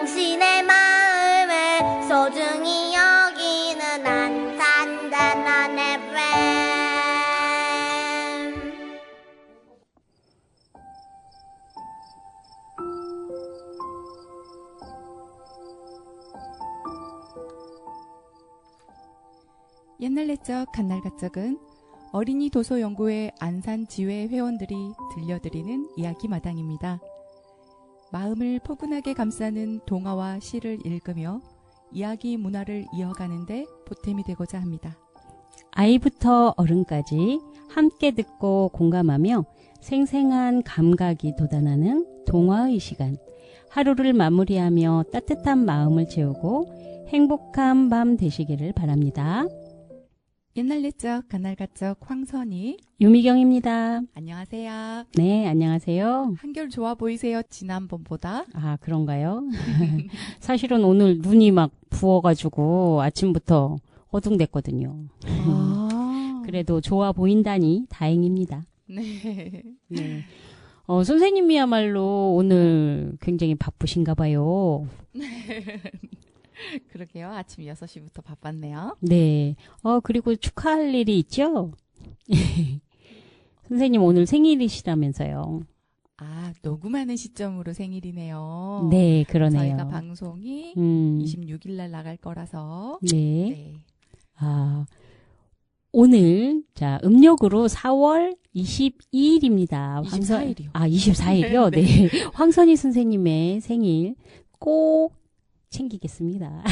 당신의 마음을 소중히 여기는 안산단한 FM. 옛날 옛적 간날가 적은 어린이 도서연구회 안산지회 회원들이 들려드리는 이야기 마당입니다. 마음을 포근하게 감싸는 동화와 시를 읽으며 이야기 문화를 이어가는데 보탬이 되고자 합니다. 아이부터 어른까지 함께 듣고 공감하며 생생한 감각이 돋아나는 동화의 시간. 하루를 마무리하며 따뜻한 마음을 채우고 행복한 밤 되시기를 바랍니다. 옛날 옛적 간날가 적 황선희 유미경입니다. 안녕하세요. 네, 안녕하세요. 한결 좋아 보이세요, 지난번보다? 아, 그런가요? 사실은 오늘 눈이 막 부어가지고 아침부터 어둑댔거든요. 아. 그래도 좋아 보인다니 다행입니다. 네. 네. 선생님이야말로 오늘 굉장히 바쁘신가 봐요. 그러게요. 아침 6시부터 바빴네요. 네. 그리고 축하할 일이 있죠? 선생님 오늘 생일이시라면서요. 아, 녹음하는 시점으로 생일이네요. 네, 그러네요. 저희가 방송이 26일 날 나갈 거라서. 네. 네. 아, 오늘, 자, 음력으로 4월 22일입니다. 24일이요. 아, 24일이요? 네. 네. 황선희 선생님의 생일 꼭 챙기겠습니다.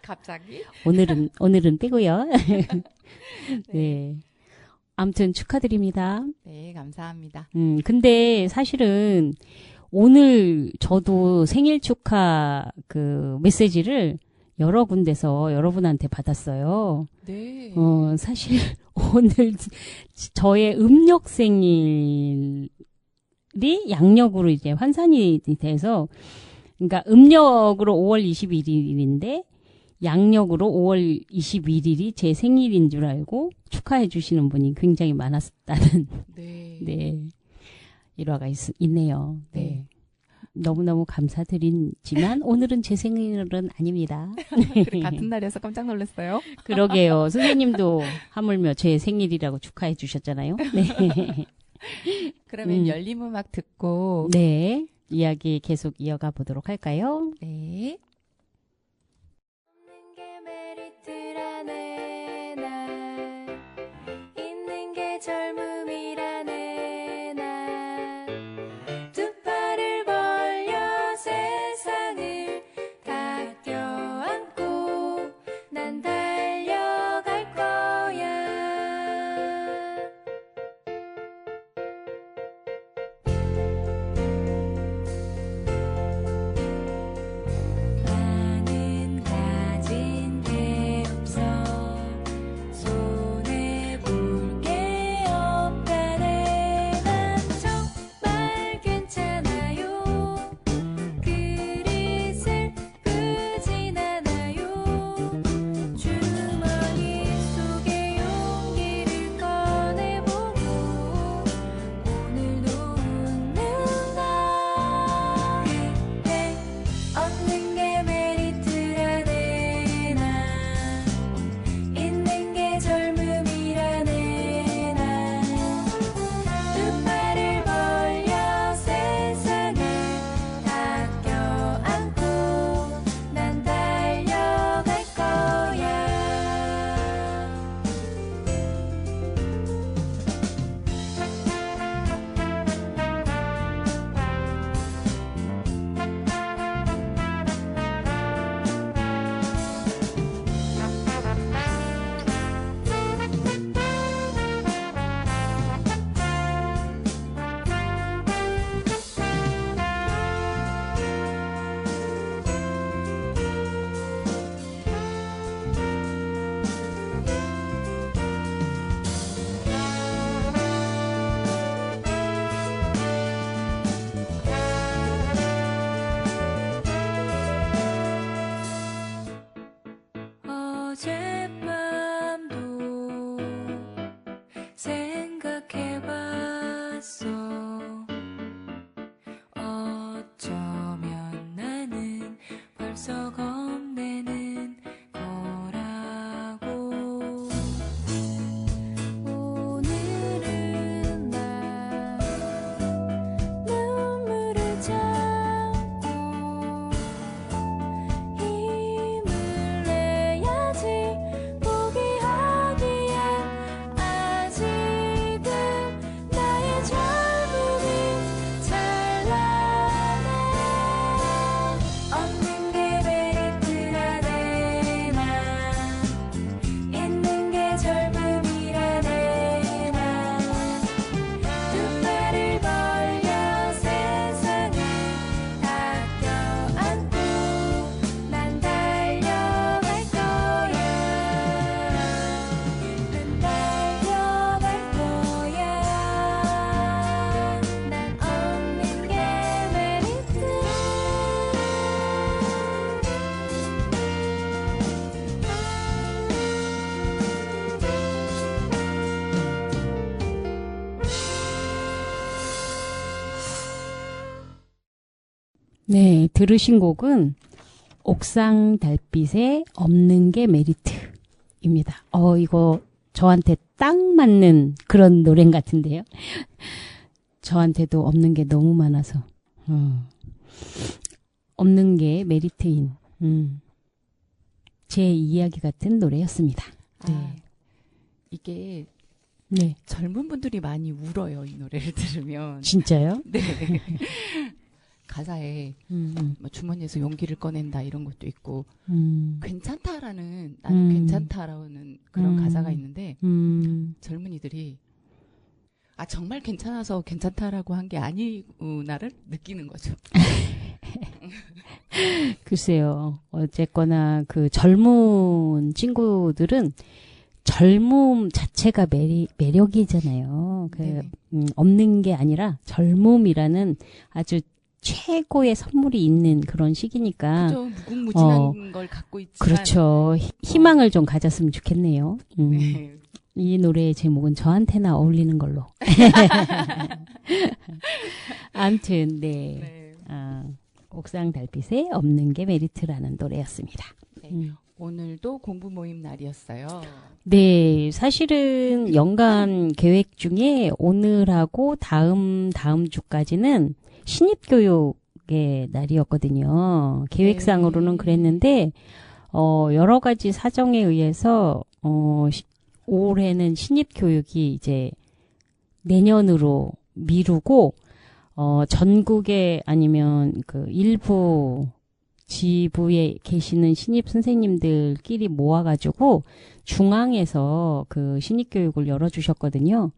갑자기? 오늘은 빼고요. 네. 네. 아무튼 축하드립니다. 네, 감사합니다. 근데 사실은 오늘 저도 생일 축하 그 메시지를 여러 군데서 여러분한테 받았어요. 네. 사실 오늘 저의 음력 생일이 양력으로 이제 환산이 돼서 그러니까 음력으로 5월 21일인데 양력으로 5월 21일이 제 생일인 줄 알고 축하해 주시는 분이 굉장히 많았다는 네. 네. 일화가 있네요. 네. 너무너무 감사드리지만 오늘은 제 생일은 아닙니다. 그래, 같은 날이어서 깜짝 놀랐어요. 그러게요. 선생님도 하물며 제 생일이라고 축하해 주셨잖아요. 네. 그러면 열린 음악 듣고 네. 이야기 계속 이어가 보도록 할까요? 네. 있는 게 젊음이라네 난 두 팔을 벌려 세상을 다 껴안고 난 달려갈 거야. 나는 가진 게 없어 손에 볼 게 없어 썩 없내는 거라고. 오늘은 나 눈물을 참고 힘을 내야지. 포기하기엔 아직은 나의 젊음이 찬란해. 없는 게 메리트라네 나, 있는 게 젊음이라네 나. 두 팔을 벌려 세상을 다 껴안고 난 달려갈 거야. 난 달려갈 거야. 난 없는 게 메리트. 네, 들으신 곡은 옥상 달빛에 없는 게 메리트입니다. 이거 저한테 딱 맞는 그런 노래 같은데요. 저한테도 없는 게 너무 많아서. 없는 게 메리트인, 제 이야기 같은 노래였습니다. 네. 아, 이게 네. 젊은 분들이 많이 울어요. 이 노래를 들으면. 진짜요? 네. 가사에 뭐 주머니에서 용기를 꺼낸다 이런 것도 있고 괜찮다라는 나는 괜찮다라는 그런 가사가 있는데 젊은이들이 아 정말 괜찮아서 괜찮다라고 한 게 아니구나를 느끼는 거죠. 글쎄요. 어쨌거나 그 젊은 친구들은 젊음 자체가 매력이잖아요. 네네. 없는 게 아니라 젊음이라는 아주 최고의 선물이 있는 그런 시기니까. 그죠. 무궁무진한 걸 갖고 있지만. 그렇죠. 희망을 좀 가졌으면 좋겠네요. 네. 이 노래의 제목은 저한테나 어울리는 걸로. 아무튼 네. 네. 옥상 달빛에 없는 게 메리트라는 노래였습니다. 네. 오늘도 공부 모임 날이었어요. 네, 사실은 연간 계획 중에 오늘하고 다음 주까지는 신입교육의 날이었거든요. 계획상으로는 그랬는데, 여러 가지 사정에 의해서, 올해는 신입교육이 이제 내년으로 미루고, 전국에 아니면 그 일부 지부에 계시는 신입 선생님들끼리 모아가지고 중앙에서 그 신입교육을 열어주셨거든요.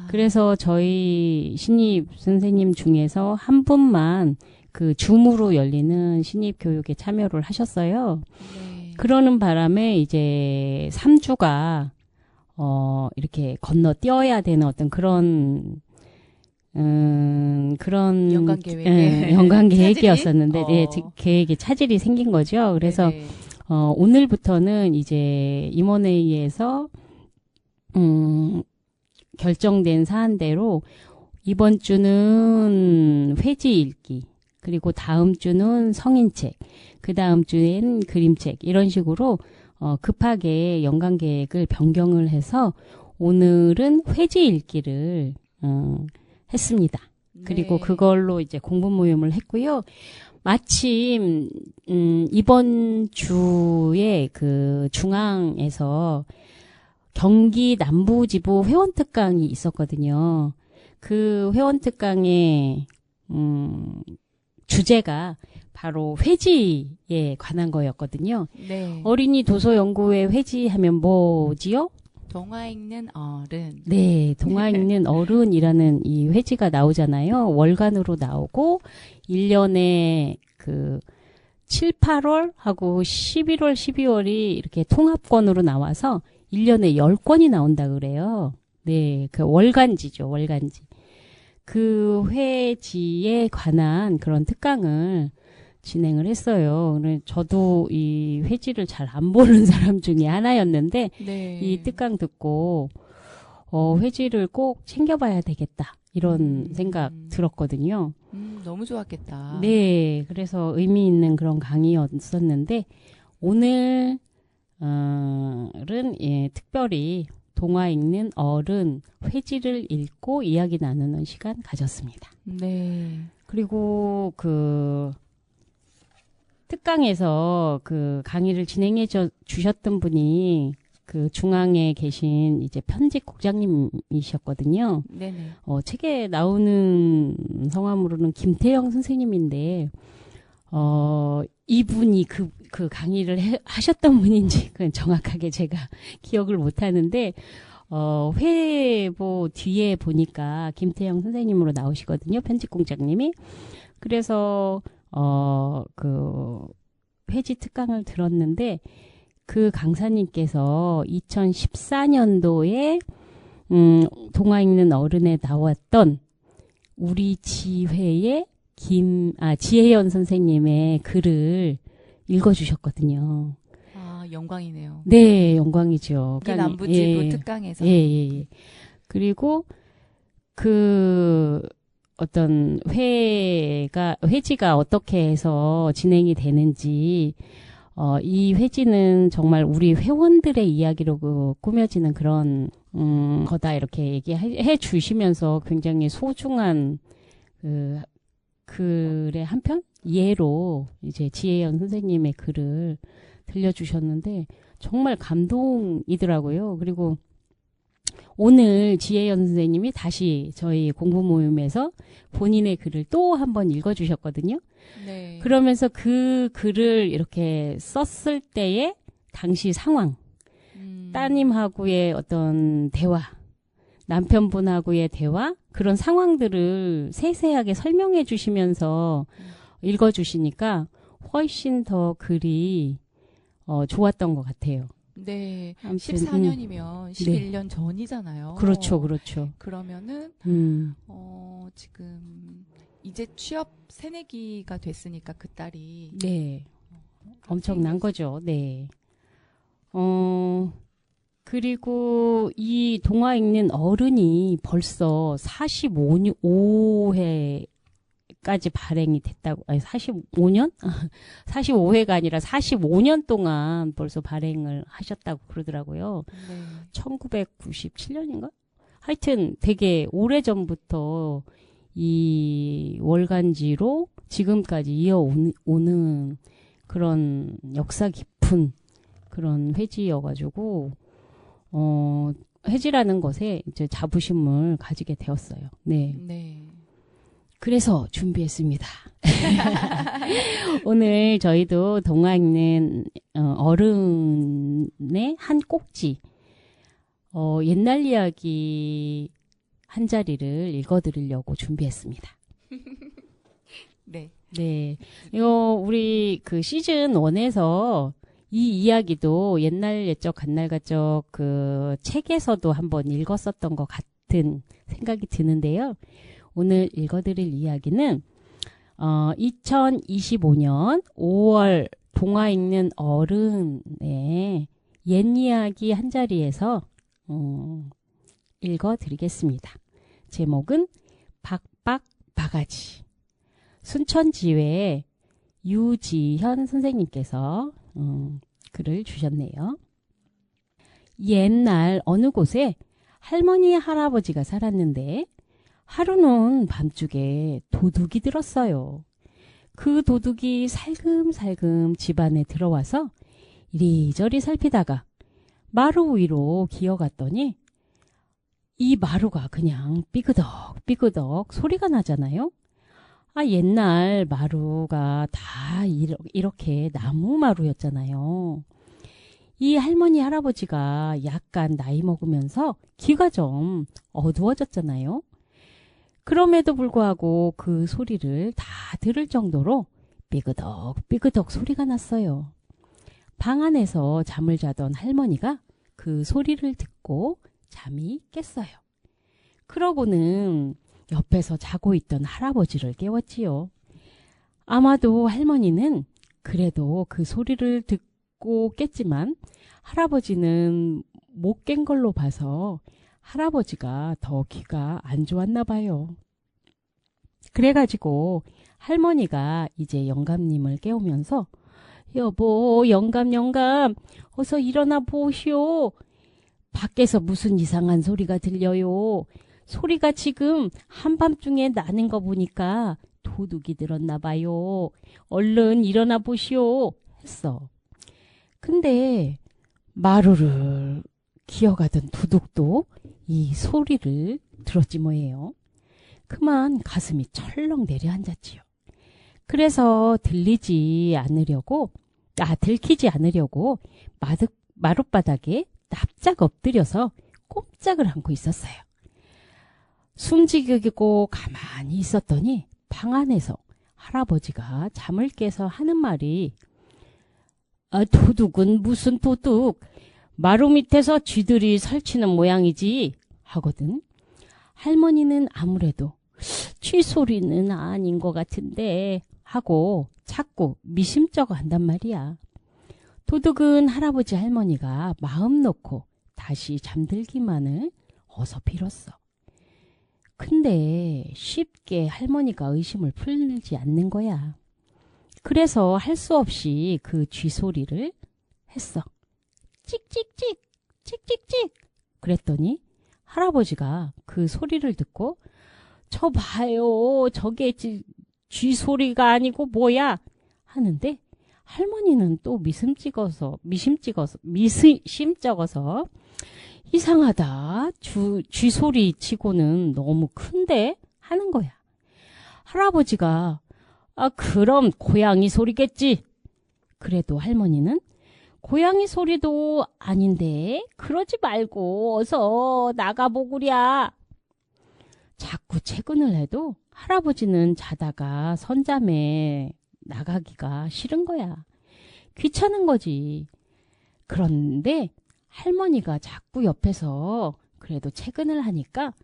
그래서 저희 신입 선생님 중에서 한 분만 그 줌으로 열리는 신입교육에 참여를 하셨어요. 네. 그러는 바람에 이제 3주가 이렇게 건너뛰어야 되는 어떤 그런 연간 계획, 연간 계획이었었는데, 차질이? 계획에 차질이 생긴 거죠. 그래서 네네. 오늘부터는 이제 임원회의에서 결정된 사안대로 이번 주는 회지 읽기, 그리고 다음 주는 성인책, 그 다음 주엔 그림책 이런 식으로 급하게 연간 계획을 변경을 해서 오늘은 회지 읽기를 했습니다. 그리고 네. 그걸로 이제 공부 모임을 했고요. 마침 이번 주에 그 중앙에서 경기 남부지부 회원특강이 있었거든요. 그 회원특강의 주제가 바로 회지에 관한 거였거든요. 네. 어린이 도서연구회 회지하면 뭐지요? 동화 읽는 어른. 네, 동화 읽는 어른이라는 이 회지가 나오잖아요. 월간으로 나오고 1년에 그 7, 8월 하고 11월, 12월이 이렇게 통합권으로 나와서 1년에 10권이 나온다 그래요. 네, 그 월간지죠, 월간지. 그 회지에 관한 그런 특강을 진행을 했어요. 그래서 저도 이 회지를 잘 안 보는 사람 중에 하나였는데 네. 이 특강 듣고 회지를 꼭 챙겨봐야 되겠다 이런 생각 들었거든요. 너무 좋았겠다. 네, 그래서 의미 있는 그런 강의였었는데 오늘은 특별히 동화 읽는 어른 회지를 읽고 이야기 나누는 시간 가졌습니다. 네. 그리고 그 특강에서 그 강의를 진행해 주셨던 분이 그 중앙에 계신 이제 편집국장님이셨거든요. 네네. 책에 나오는 성함으로는 김태영 선생님인데, 이분이 그 강의를 하셨던 분인지 그건 정확하게 제가 기억을 못 하는데, 회보 뒤에 보니까 김태영 선생님으로 나오시거든요. 편집국장님이. 그래서, 그 회지 특강을 들었는데, 그 강사님께서 2014년도에 동화 읽는 어른에 나왔던 우리 지회의 지혜연 선생님의 글을 읽어주셨거든요. 아, 영광이네요. 네, 영광이죠. 남부지부 특강에서. 예. 그리고 그 어떤 회지가 어떻게 해서 진행이 되는지 이 회지는 정말 우리 회원들의 이야기로 꾸며지는 그런 거다 이렇게 얘기해 주시면서 굉장히 소중한 그 글의 한편 예로 이제 지혜연 선생님의 글을 들려주셨는데 정말 감동이더라고요. 그리고 오늘 지혜연 선생님이 다시 저희 공부 모임에서 본인의 글을 또 한번 읽어주셨거든요. 네. 그러면서 그 글을 이렇게 썼을 때의 당시 상황, 따님하고의 어떤 대화, 남편분하고의 대화, 그런 상황들을 세세하게 설명해 주시면서 읽어주시니까 훨씬 더 글이 좋았던 것 같아요. 네. 아무튼, 14년이면 11년 전이잖아요. 그렇죠. 그러면은 지금 이제 취업 새내기가 됐으니까 그 딸이 네. 엄청난 거죠. 네. 그리고 이 동화 읽는 어른이 벌써 45회까지 발행이 됐다고, 아니, 45년? 45회가 아니라 45년 동안 벌써 발행을 하셨다고 그러더라고요. 네. 1997년인가? 하여튼 되게 오래전부터 이 월간지로 지금까지 이어오는 그런 역사 깊은 그런 회지여가지고, 회지라는 것에 이제 자부심을 가지게 되었어요. 네. 네. 그래서 준비했습니다. 오늘 저희도 동화 읽는 어른의 한 꼭지, 옛날 이야기 한 자리를 읽어드리려고 준비했습니다. 네. 네. 이거 우리 그 시즌 1에서 이 이야기도 옛날 옛적 갓날가적 그 책에서도 한번 읽었었던 것 같은 생각이 드는데요. 오늘 읽어드릴 이야기는 2025년 5월 동화 읽는 어른의 옛 이야기 한 자리에서 읽어드리겠습니다. 제목은 박박바가지. 순천지회 유지현 선생님께서 글을 주셨네요. 옛날 어느 곳에 할머니 할아버지가 살았는데 하루는 밤중에 도둑이 들었어요. 그 도둑이 살금살금 집안에 들어와서 이리저리 살피다가 마루 위로 기어갔더니 이 마루가 그냥 삐그덕 소리가 나잖아요. 옛날 마루가 다 이렇게 나무 마루였잖아요. 이 할머니 할아버지가 약간 나이 먹으면서 귀가 좀 어두워졌잖아요. 그럼에도 불구하고 그 소리를 다 들을 정도로 삐그덕 소리가 났어요. 방 안에서 잠을 자던 할머니가 그 소리를 듣고 잠이 깼어요. 그러고는 옆에서 자고 있던 할아버지를 깨웠지요. 아마도 할머니는 그래도 그 소리를 듣고 깼지만 할아버지는 못 깬 걸로 봐서 할아버지가 더 귀가 안 좋았나 봐요. 그래가지고 할머니가 이제 영감님을 깨우면서 여보, 영감, 어서 일어나 보시오. 밖에서 무슨 이상한 소리가 들려요. 소리가 지금 한밤중에 나는 거 보니까 도둑이 들었나 봐요. 얼른 일어나 보시오. 했어. 근데 마루를 기어가던 도둑도 이 소리를 들었지 뭐예요. 그만 가슴이 철렁 내려앉았지요. 그래서 들키지 않으려고 마룻바닥에 납작 엎드려서 꼼짝을 않고 있었어요. 숨지기고 가만히 있었더니 방 안에서 할아버지가 잠을 깨서 하는 말이 도둑은 무슨 도둑? 마루 밑에서 쥐들이 설치는 모양이지 하거든. 할머니는 아무래도 쥐 소리는 아닌 것 같은데 하고 자꾸 미심쩍어 한단 말이야. 도둑은 할아버지 할머니가 마음 놓고 다시 잠들기만을 어서 빌었어. 근데 쉽게 할머니가 의심을 풀지 않는 거야. 그래서 할 수 없이 그 쥐 소리를 했어. 찍찍찍, 찍찍찍. 그랬더니 할아버지가 그 소리를 듣고 저 봐요. 저게 쥐 소리가 아니고 뭐야? 하는데 할머니는 또 미심쩍어서 이상하다. 쥐 소리 치고는 너무 큰데? 하는 거야. 할아버지가 그럼 고양이 소리겠지. 그래도 할머니는 고양이 소리도 아닌데 그러지 말고 어서 나가보구랴. 자꾸 채근을 해도 할아버지는 자다가 선잠에 나가기가 싫은 거야. 귀찮은 거지. 그런데 할머니가 자꾸 옆에서 그래도 채근을 하니까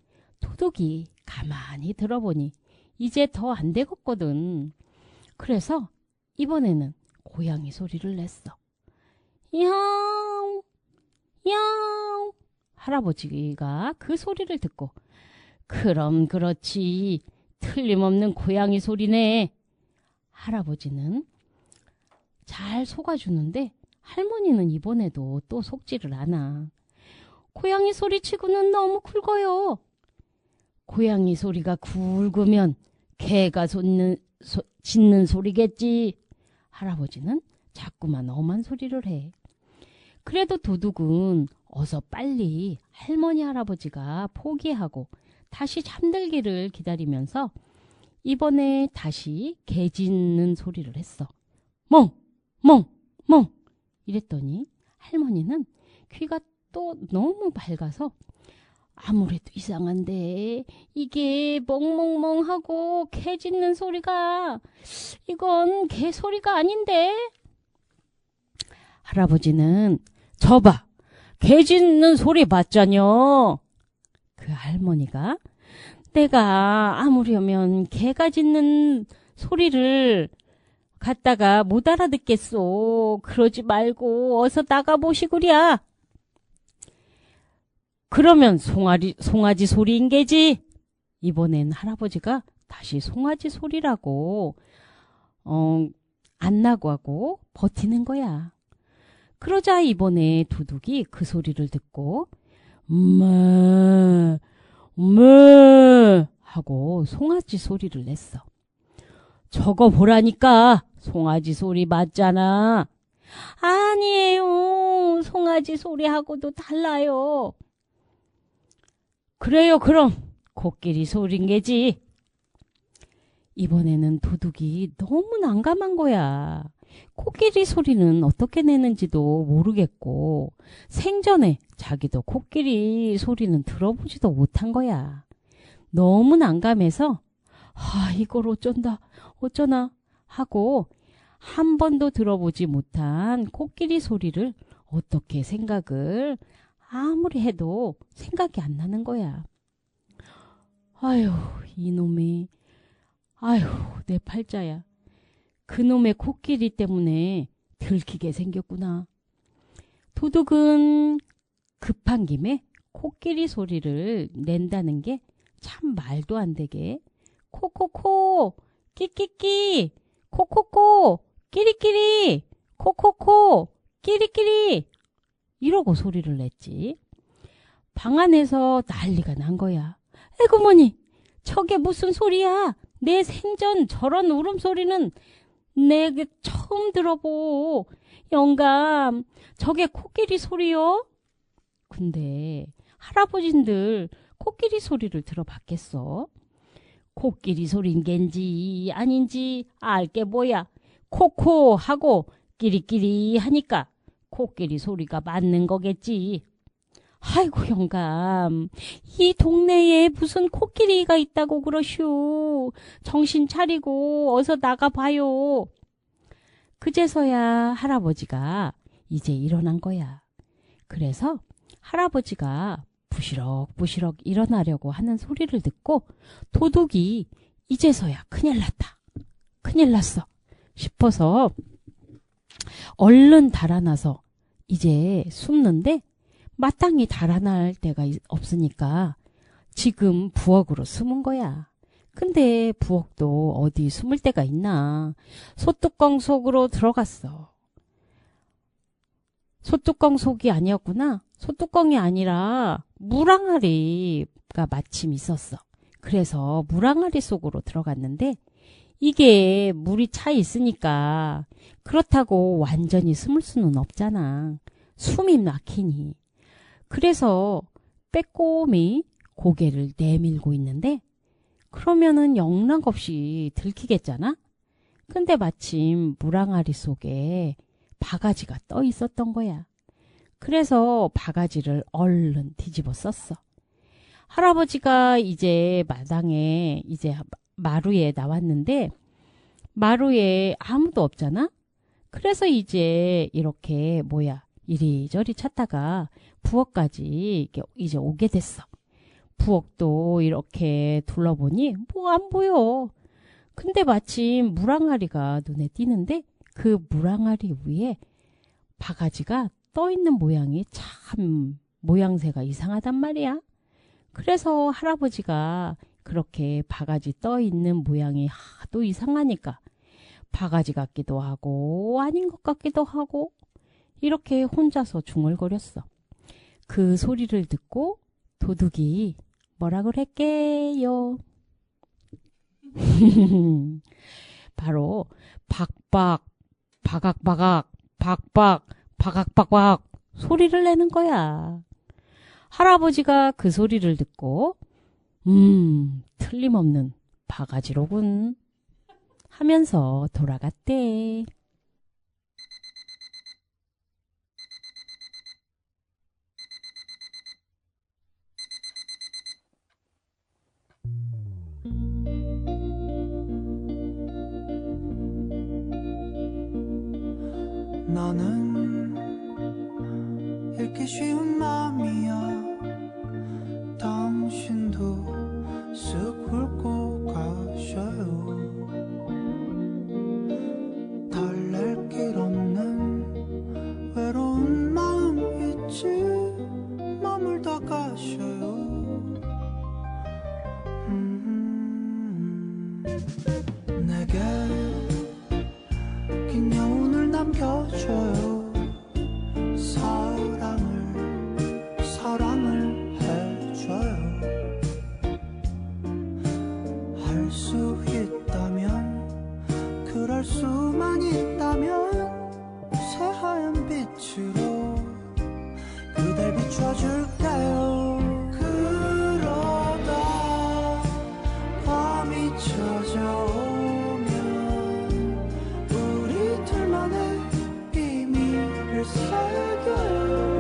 도둑이 가만히 들어보니 이제 더 안 되겠거든. 그래서 이번에는 고양이 소리를 냈어. 야옹, 야옹. 할아버지가 그 소리를 듣고 그럼 그렇지. 틀림없는 고양이 소리네. 할아버지는 잘 속아주는데 할머니는 이번에도 또 속지를 않아. 고양이 소리치고는 너무 굵어요. 고양이 소리가 굵으면 개가 짖는 소리겠지. 할아버지는 자꾸만 엄한 소리를 해. 그래도 도둑은 어서 빨리 할머니 할아버지가 포기하고 다시 잠들기를 기다리면서 이번에 다시 개 짖는 소리를 했어. 멍! 멍! 멍! 이랬더니 할머니는 귀가 또 너무 밝아서 아무래도 이상한데 이게 멍멍멍하고 개 짖는 소리가 이건 개 소리가 아닌데. 할아버지는 저봐 개 짖는 소리 맞자녀. 그 할머니가 내가 아무려면 개가 짖는 소리를 갖다가 못 알아듣겠소. 그러지 말고 어서 나가보시구랴. 그러면 송아지 소리인 게지. 이번엔 할아버지가 다시 송아지 소리라고 안 나고 하고 버티는 거야. 그러자 이번에 도둑이 그 소리를 듣고 엄마 하고 송아지 소리를 냈어. 저거 보라니까 송아지 소리 맞잖아. 아니에요. 송아지 소리하고도 달라요. 그래요. 그럼 코끼리 소린 게지. 이번에는 도둑이 너무 난감한 거야. 코끼리 소리는 어떻게 내는지도 모르겠고 생전에 자기도 코끼리 소리는 들어보지도 못한 거야. 너무 난감해서 이걸 어쩌나 하고 한 번도 들어보지 못한 코끼리 소리를 어떻게 생각을 아무리 해도 생각이 안 나는 거야. 아휴 이놈의 내 팔자야. 그놈의 코끼리 때문에 들키게 생겼구나. 도둑은 급한 김에 코끼리 소리를 낸다는 게 참 말도 안 되게 코코코, 끼끼끼, 코코코, 끼리끼리, 코코코, 끼리끼리. 이러고 소리를 냈지. 방 안에서 난리가 난 거야. 에구머니, 저게 무슨 소리야? 내 생전 저런 울음소리는 내게 처음 들어보. 영감, 저게 코끼리 소리요? 근데 할아버진들 코끼리 소리를 들어봤겠어? 코끼리 소린 겐지 아닌지 알게 뭐야. 코코 하고 끼리끼리 하니까 코끼리 소리가 맞는 거겠지. 아이고 영감, 이 동네에 무슨 코끼리가 있다고 그러슈. 정신 차리고 어서 나가봐요. 그제서야 할아버지가 이제 일어난 거야. 그래서 할아버지가 부시럭부시럭 일어나려고 하는 소리를 듣고 도둑이 이제서야 큰일 났다. 큰일 났어 싶어서 얼른 달아나서 이제 숨는데 마땅히 달아날 데가 없으니까 지금 부엌으로 숨은 거야. 근데 부엌도 어디 숨을 데가 있나. 소뚜껑 속으로 들어갔어. 소뚜껑 속이 아니었구나. 소뚜껑이 아니라 물항아리가 마침 있었어. 그래서 물항아리 속으로 들어갔는데 이게 물이 차 있으니까 그렇다고 완전히 숨을 수는 없잖아. 숨이 막히니. 그래서 빼꼼히 고개를 내밀고 있는데 그러면은 영락없이 들키겠잖아? 근데 마침 물항아리 속에 바가지가 떠 있었던 거야. 그래서 바가지를 얼른 뒤집어 썼어. 할아버지가 이제 마당에 이제 마루에 나왔는데 마루에 아무도 없잖아? 그래서 이제 이렇게 이리저리 찾다가 부엌까지 이제 오게 됐어. 부엌도 이렇게 둘러보니 안 보여. 근데 마침 물항아리가 눈에 띄는데 그 물항아리 위에 바가지가 떠 있는 모양이 참 모양새가 이상하단 말이야. 그래서 할아버지가 그렇게 바가지 떠 있는 모양이 하도 이상하니까 바가지 같기도 하고 아닌 것 같기도 하고 이렇게 혼자서 중얼거렸어. 그 소리를 듣고 도둑이 뭐라 그랬게요? 바로 박박, 바각바각, 박박, 바각바각 소리를 내는 거야. 할아버지가 그 소리를 듣고 틀림없는 바가지로군 하면서 돌아갔대. 너는 읽기 쉬운 마음이야. 당신도 쓱 훑고 가셔요. 달랠 길 없는 외로운 마음 있지. 머물다 가셔요. 내게 긴 여운을 남겨줘요. 사랑을 해줘요. 할 수 있다면, 그럴 수만 있다면 새하얀 빛으로 그댈 비춰줄게요. 그러다 밤이 찾아오면 우리 둘만의 비밀을 새겨요.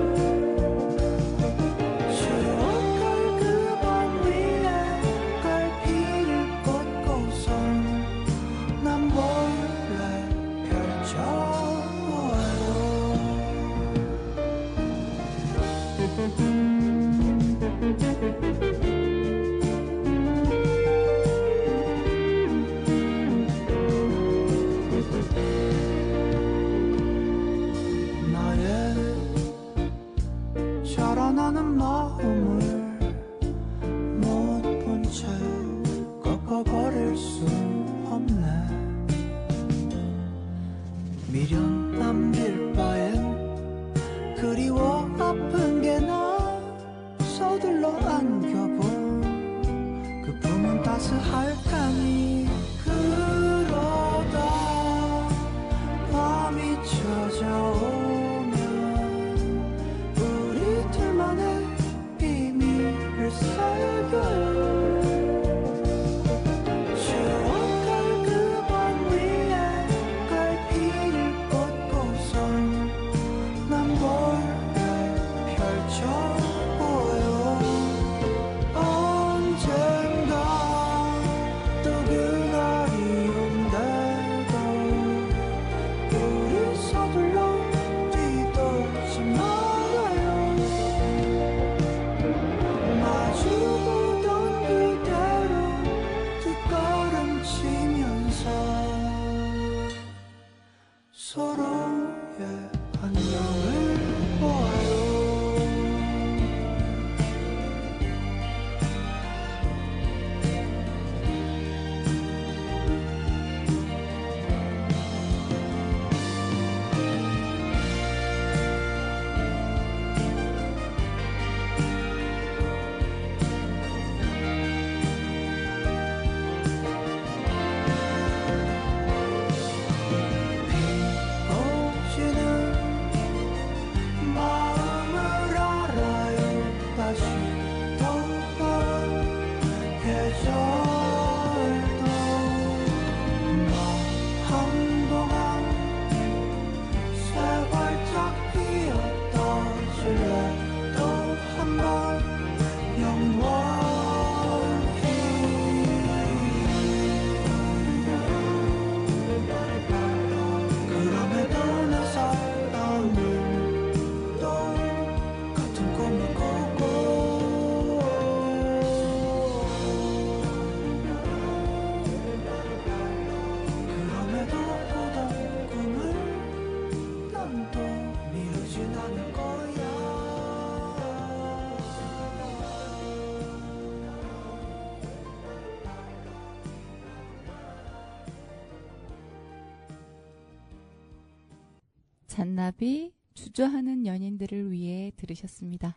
잔나비 주저하는 연인들을 위해 들으셨습니다.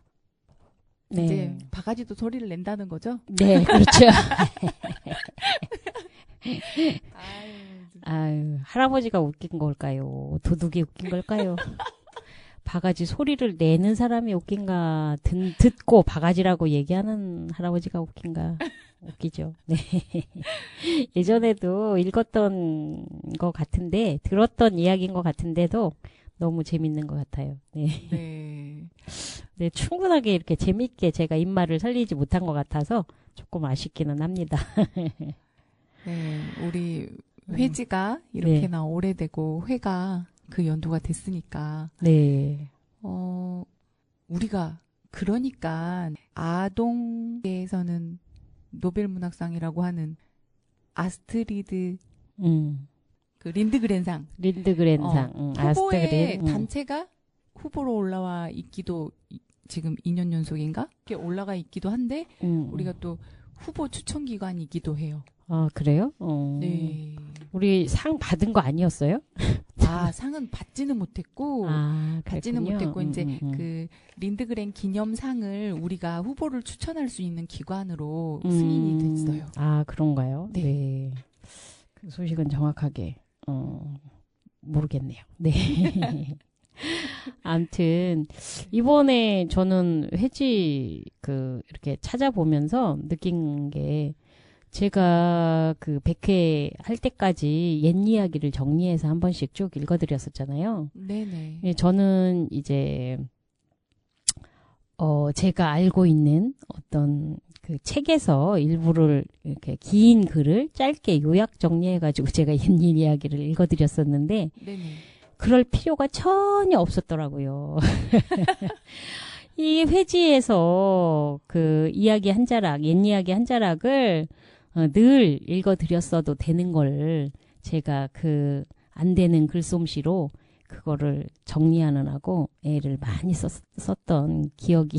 네. 이제 바가지도 소리를 낸다는 거죠? 네, 그렇죠. 아유, 아유, 할아버지가 웃긴 걸까요? 도둑이 웃긴 걸까요? 바가지 소리를 내는 사람이 웃긴가? 듣고 바가지라고 얘기하는 할아버지가 웃긴가? 웃기죠. 네. 예전에도 읽었던 것 같은데, 들었던 이야기인 것 같은데도 너무 재밌는 것 같아요. 네. 네. 네, 충분하게 이렇게 재밌게 제가 입맛을 살리지 못한 것 같아서 조금 아쉽기는 합니다. 네, 우리 회지가 이렇게나 네. 오래되고 회가 그 연도가 됐으니까 네. 우리가 그러니까 아동계에서는 노벨문학상이라고 하는 아스트리드 그 린드그렌상 린드그렌상, 후보의 아스트그린. 단체가 후보로 올라와 있기도 지금 2년 연속인가? 이렇게 올라가 있기도 한데 우리가 또 후보 추천 기관이기도 해요. 아, 그래요? 네. 우리 상 받은 거 아니었어요? 아, 상은 받지는 못했고 아, 받지는 그랬군요. 못했고 이제 그 린드그렌 기념상을 우리가 후보를 추천할 수 있는 기관으로 승인이 됐어요. 아, 그런가요? 네. 네. 그 소식은 정확하게 모르겠네요. 네. 아무튼 이번에 저는 회지 이렇게 찾아보면서 느낀 게 제가 그 100회 할 때까지 옛 이야기를 정리해서 한 번씩 쭉 읽어드렸었잖아요. 네네. 예, 저는 이제 제가 알고 있는 어떤 그 책에서 일부를 이렇게 긴 글을 짧게 요약 정리해가지고 제가 옛 이야기를 읽어드렸었는데 네네. 그럴 필요가 전혀 없었더라고요. 이 회지에서 그 이야기 한 자락, 옛 이야기 한 자락을 늘 읽어드렸어도 되는 걸 제가 안 되는 글솜씨로 그거를 정리하느라고 애를 많이 썼던 기억이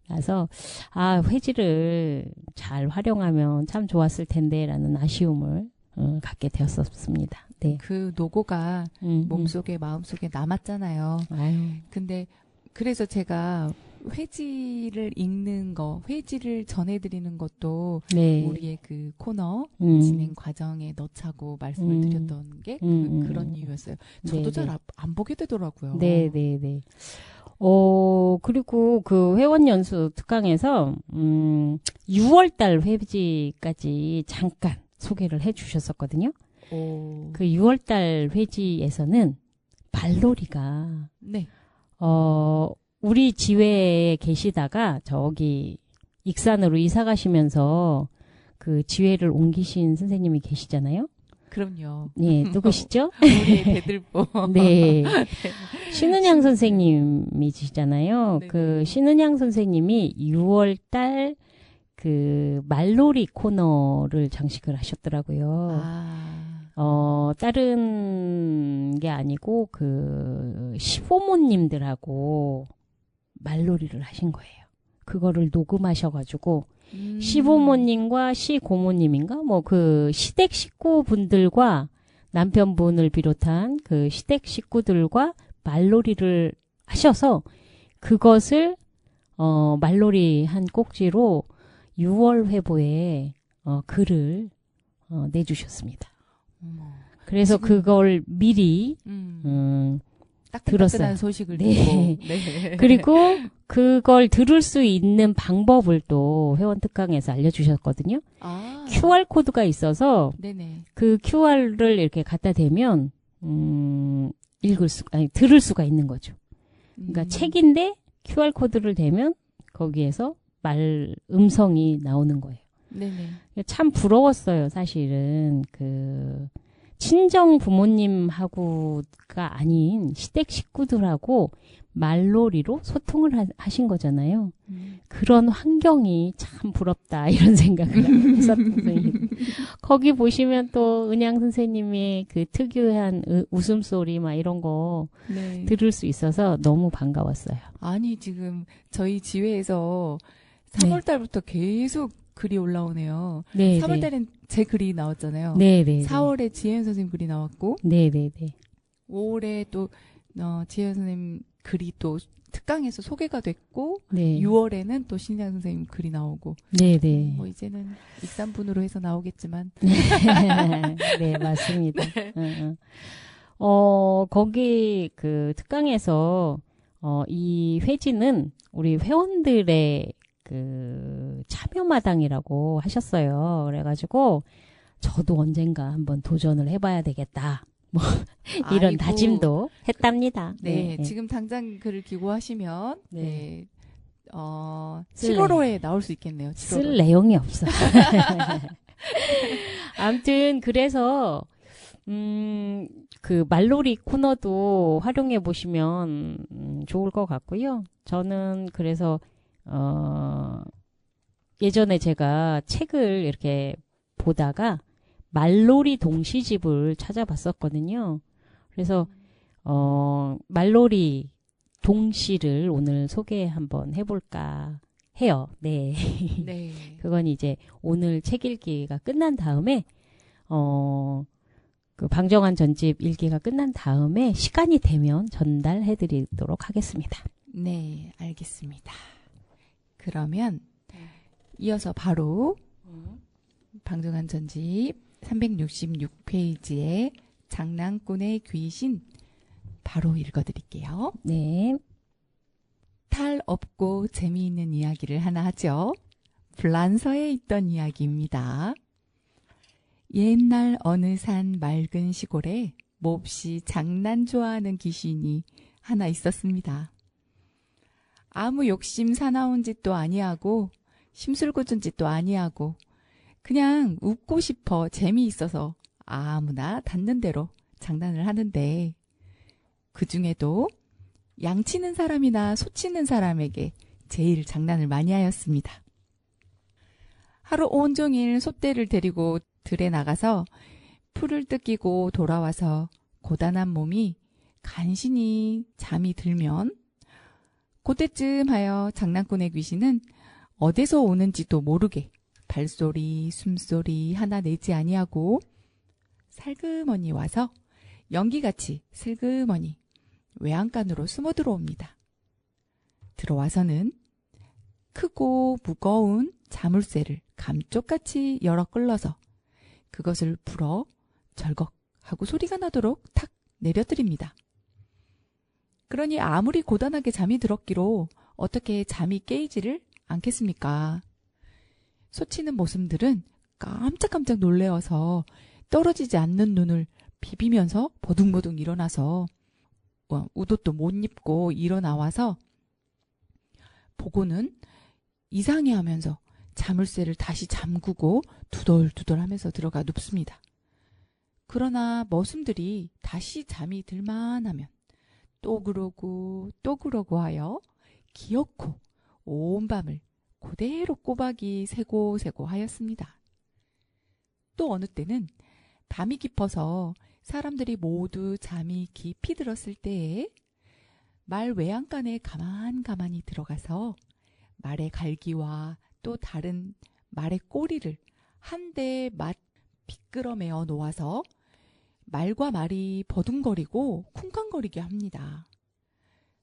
나서 회지를 잘 활용하면 참 좋았을 텐데라는 아쉬움을 갖게 되었었습니다. 네. 그 노고가 몸속에 마음속에 남았잖아요. 아유. 근데 그래서 제가 회지를 읽는 거, 회지를 전해드리는 것도 네. 우리의 그 코너 진행 과정에 넣자고 말씀을 드렸던 게 그런 이유였어요. 저도 잘 안 보게 되더라고요. 네, 네, 네. 그리고 그 회원연수 특강에서 6월달 회지까지 잠깐 소개를 해주셨었거든요. 그 6월달 회지에서는 발놀이가 네. 우리 지회에 계시다가 저기 익산으로 이사 가시면서 그 지회를 옮기신 선생님이 계시잖아요. 그럼요. 네, 누구시죠? 우리 대들보. 네. 신은양 선생님이시잖아요. 네네. 그 신은양 선생님이 6월 달 그 말놀이 코너를 장식을 하셨더라고요. 다른 게 아니고 그 시부모님들하고 말놀이를 하신 거예요. 그거를 녹음하셔가지고 시부모님과 시고모님인가 뭐 그 시댁 식구분들과 남편분을 비롯한 그 시댁 식구들과 말놀이를 하셔서 그것을 말놀이 한 꼭지로 6월 회보에 글을 내주셨습니다. 그래서 그걸 미리 따끈따끈한 소식을 듣고 네. 그리고 그걸 들을 수 있는 방법을 또 회원 특강에서 알려주셨거든요. QR코드가 있어서 네네. 그 QR을 이렇게 갖다 대면 들을 수가 있는 거죠. 그러니까 책인데 QR코드를 대면 거기에서 음성이 나오는 거예요. 네네. 참 부러웠어요, 사실은. 친정 부모님하고가 아닌 시댁 식구들하고 말놀이로 소통을 하신 거잖아요. 그런 환경이 참 부럽다, 이런 생각을 했었거든요. 거기 보시면 또 은양 선생님의 그 특유한 웃음소리 막 이런 거 네. 들을 수 있어서 너무 반가웠어요. 아니, 지금 저희 지회에서 3월달부터 계속 글이 올라오네요. 네, 3월달엔 제 글이 나왔잖아요. 네, 네. 4월에 지혜은 선생님 글이 나왔고, 네, 네, 네. 5월에 또 지혜 선생님 글이 또 특강에서 소개가 됐고 네. 6월에는 또 신양 선생님 글이 나오고 네네. 뭐 이제는 입산분으로 해서 나오겠지만 네, 맞습니다. 거기 그 특강에서 이 회지는 우리 회원들의 그 참여마당이라고 하셨어요. 그래가지고 저도 언젠가 한번 도전을 해봐야 되겠다. 뭐 이런 아이고. 다짐도 했답니다. 네, 지금 당장 글을 기고하시면 네. 네. 쓸래. 7월호에 나올 수 있겠네요. 7월호에. 쓸 내용이 없어. 아무튼 그래서 그 말놀이 코너도 활용해 보시면 좋을 것 같고요. 저는 그래서 예전에 제가 책을 이렇게 보다가 말놀이 동시집을 찾아봤었거든요. 그래서 말놀이 동시를 오늘 소개 한번 해볼까 해요. 네. 네. 그건 이제 오늘 책 읽기가 끝난 다음에 그 방정환 전집 읽기가 끝난 다음에 시간이 되면 전달해 드리도록 하겠습니다. 네, 알겠습니다. 그러면 이어서 바로 방정환 전집 366페이지에 장난꾼의 귀신 바로 읽어드릴게요. 네. 탈 없고 재미있는 이야기를 하나 하죠. 불란서에 있던 이야기입니다. 옛날 어느 산 맑은 시골에 몹시 장난 좋아하는 귀신이 하나 있었습니다. 아무 욕심 사나운 짓도 아니하고 심술궂은 짓도 아니하고 그냥 웃고 싶어 재미있어서 아무나 닿는 대로 장난을 하는데 그중에도 양치는 사람이나 소치는 사람에게 제일 장난을 많이 하였습니다. 하루 온종일 소떼를 데리고 들에 나가서 풀을 뜯기고 돌아와서 고단한 몸이 간신히 잠이 들면 그때쯤 하여 장난꾼의 귀신은 어디서 오는지도 모르게 발소리, 숨소리 하나 내지 아니하고 살그머니 와서 연기같이 슬그머니 외양간으로 숨어 들어옵니다. 들어와서는 크고 무거운 자물쇠를 감쪽같이 열어 끌러서 그것을 불어 절걱하고 소리가 나도록 탁 내려뜨립니다. 그러니 아무리 고단하게 잠이 들었기로 어떻게 잠이 깨이지를 않겠습니까? 소치는 모습들은 깜짝깜짝 놀래어서 떨어지지 않는 눈을 비비면서 버둥버둥 일어나서 웃옷도 못 입고 일어나와서 보고는 이상해하면서 자물쇠를 다시 잠그고 두덜두덜 하면서 들어가 눕습니다. 그러나 머슴들이 다시 잠이 들만하면 또 그러고 또 그러고 하여 기어코 온 밤을 그대로 꼬박이 새고 하였습니다. 또 어느 때는 밤이 깊어서 사람들이 모두 잠이 깊이 들었을 때에 말 외양간에 가만히 들어가서 말의 갈기와 또 다른 말의 꼬리를 한데 맛 비끄러매어 놓아서 말과 말이 버둥거리고 쿵쾅거리게 합니다.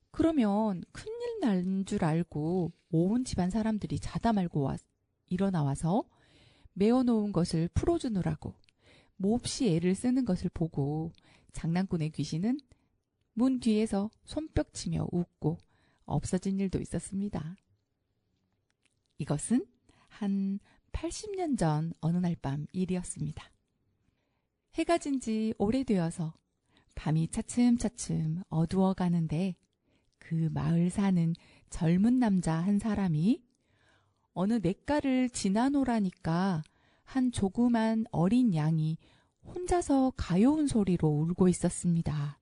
그러면 큰일 난 줄 알고 온 집안 사람들이 자다 말고 일어나와서 메어놓은 것을 풀어주느라고 몹시 애를 쓰는 것을 보고 장난꾼의 귀신은 문 뒤에서 손뼉치며 웃고 없어진 일도 있었습니다. 이것은 한 80년 전 어느 날 밤 일이었습니다. 해가 진 지 오래되어서 밤이 차츰차츰 어두워 가는데 그 마을 사는 젊은 남자 한 사람이 어느 냇가를 지나노라니까 한 조그만 어린 양이 혼자서 가여운 소리로 울고 있었습니다.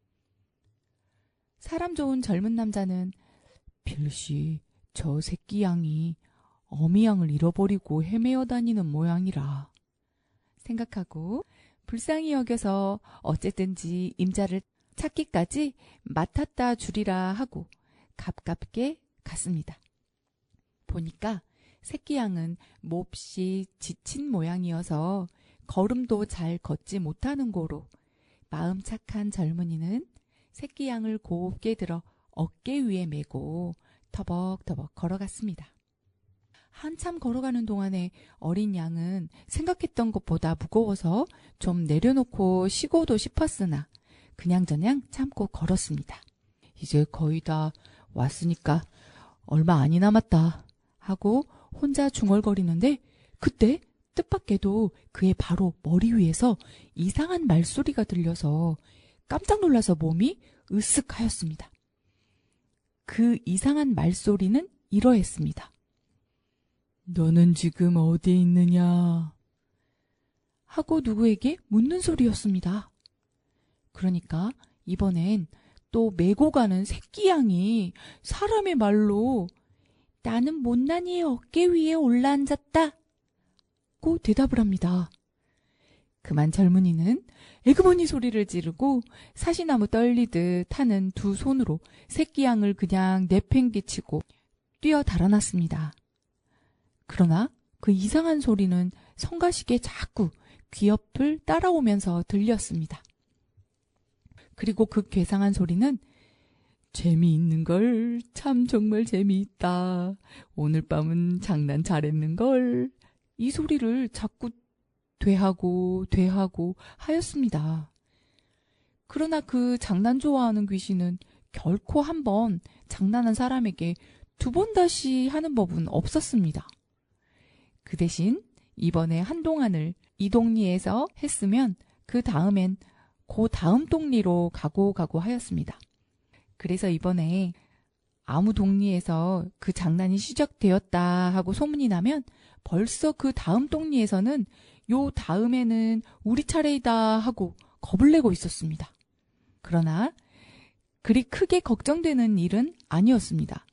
사람 좋은 젊은 남자는 필시 저 새끼 양이 어미 양을 잃어버리고 헤매어 다니는 모양이라 생각하고 불쌍히 여겨서 어쨌든지 임자를 찾기까지 맡았다 주리라 하고 갑갑게 갔습니다. 보니까 새끼 양은 몹시 지친 모양이어서 걸음도 잘 걷지 못하는 고로 마음 착한 젊은이는 새끼 양을 곱게 들어 어깨 위에 메고 터벅터벅 걸어갔습니다. 한참 걸어가는 동안에 어린 양은 생각했던 것보다 무거워서 좀 내려놓고 쉬고도 싶었으나 그냥저냥 참고 걸었습니다. 이제 거의 다 왔으니까 얼마 아니 남았다 하고 혼자 중얼거리는데 그때 뜻밖에도 그의 바로 머리 위에서 이상한 말소리가 들려서 깜짝 놀라서 몸이 으쓱하였습니다. 그 이상한 말소리는 이러했습니다. 너는 지금 어디에 있느냐? 하고 누구에게 묻는 소리였습니다. 그러니까 이번엔 또 메고 가는 새끼 양이 사람의 말로 나는 못난이의 어깨 위에 올라앉았다 고 대답을 합니다. 그만 젊은이는 에그머니 소리를 지르고 사시나무 떨리듯 하는 두 손으로 새끼 양을 그냥 내팽개치고 뛰어 달아났습니다. 그러나 그 이상한 소리는 성가시게 자꾸 귀 옆을 따라오면서 들렸습니다. 그리고 그 괴상한 소리는 재미있는걸, 참 정말 재미있다. 오늘 밤은 장난 잘했는걸. 이 소리를 자꾸 되하고 하였습니다. 그러나 그 장난 좋아하는 귀신은 결코 한 번 장난한 사람에게 두 번 다시 하는 법은 없었습니다. 그 대신 이번에 한동안을 이 동리에서 했으면 그 다음엔 그 다음 동리로 가고 하였습니다. 그래서 이번에 아무 동리에서 그 장난이 시작되었다 하고 소문이 나면 벌써 그 다음 동리에서는 요 다음에는 우리 차례이다 하고 겁을 내고 있었습니다. 그러나 그리 크게 걱정되는 일은 아니었습니다.